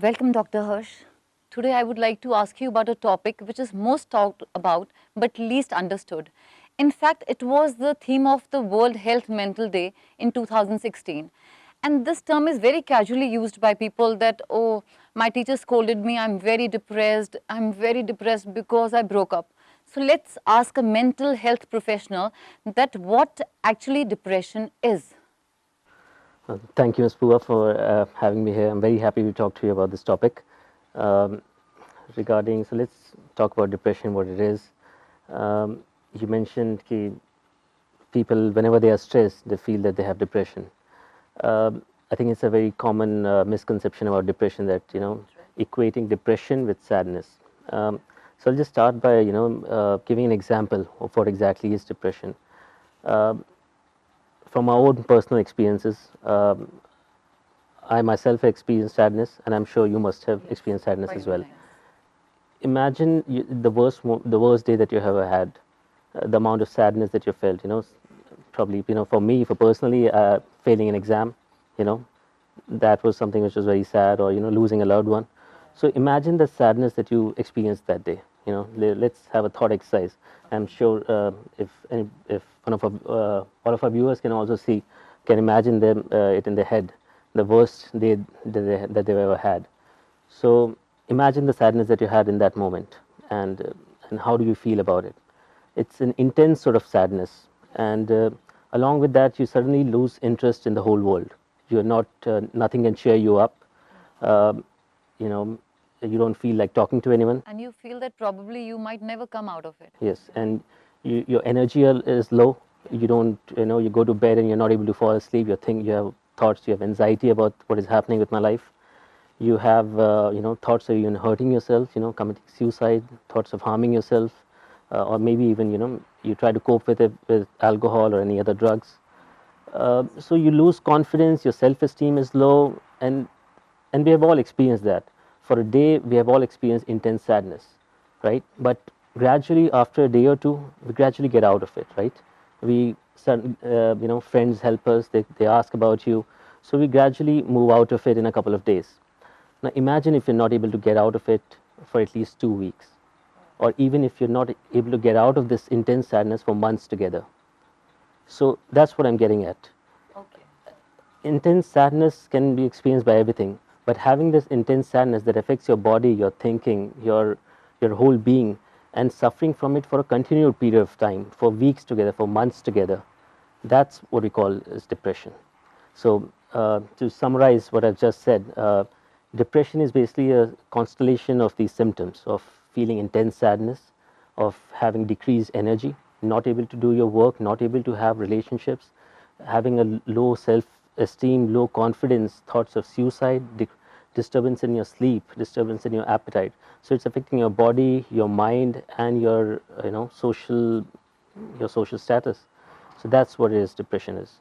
Welcome, Dr. Harsh. Today, I would like to ask you about a topic which is most talked about but least understood. In fact, it was the theme of the World Health Mental Day in 2016. And this term is very casually used by people that, oh, my teacher scolded me, I'm very depressed because I broke up. So let's ask a mental health professional that what actually depression is. Thank you, Ms. Pua, for having me here. I'm very happy to talk to you about this topic. Um, so let's talk about depression, what it is. You mentioned that people, whenever they are stressed, they feel that they have depression. I think it's a very common misconception about depression that, equating depression with sadness. So I'll just start by, giving an example of what exactly is depression. Um from my own personal experiences, I myself experienced sadness, and I'm sure you must have experienced sadness as well. Imagine the worst day that you ever had, the amount of sadness that you felt. Probably, for me, for personally, failing an exam, you know, that was something which was very sad, or losing a loved one. So imagine the sadness that you experienced that day. Let's have a thought exercise. I'm sure if all of our viewers can also can imagine it in their head, the worst day that they've ever had. So imagine the sadness that you had in that moment, and how do you feel about it? It's an intense sort of sadness, and along with that, you suddenly lose interest in the whole world. You're not Nothing can cheer you up. Um you know, you don't feel like talking to anyone. And you feel that probably you might never come out of it. Yes, and your energy is low. You don't, you go to bed and you're not able to fall asleep. You have thoughts, you have anxiety about what is happening with my life. You have thoughts of even hurting yourself, committing suicide, thoughts of harming yourself, or maybe even you try to cope with it with alcohol or any other drugs. So you lose confidence, your self-esteem is low, and we have all experienced that. For a day, we have all experienced intense sadness, right? But gradually, after a day or two, we gradually get out of it, right? Friends help us, they ask about you, so we gradually move out of it in a couple of days. Now imagine if you're not able to get out of it for at least 2 weeks, or even if you're not able to get out of this intense sadness for months together. So that's what I'm getting at. Okay. Intense sadness can be experienced by everything, but having this intense sadness that affects your body, your thinking, your whole being, and suffering from it for a continued period of time, for weeks together, for months together, that's what we call as depression. So to summarize what I've just said, depression is basically a constellation of these symptoms of feeling intense sadness, of having decreased energy, not able to do your work, not able to have relationships, having a low self-esteem, low confidence, thoughts of suicide, disturbance in your sleep, disturbance in your appetite. So it's affecting your body, your mind, and your social status. So that's what it is, depression is.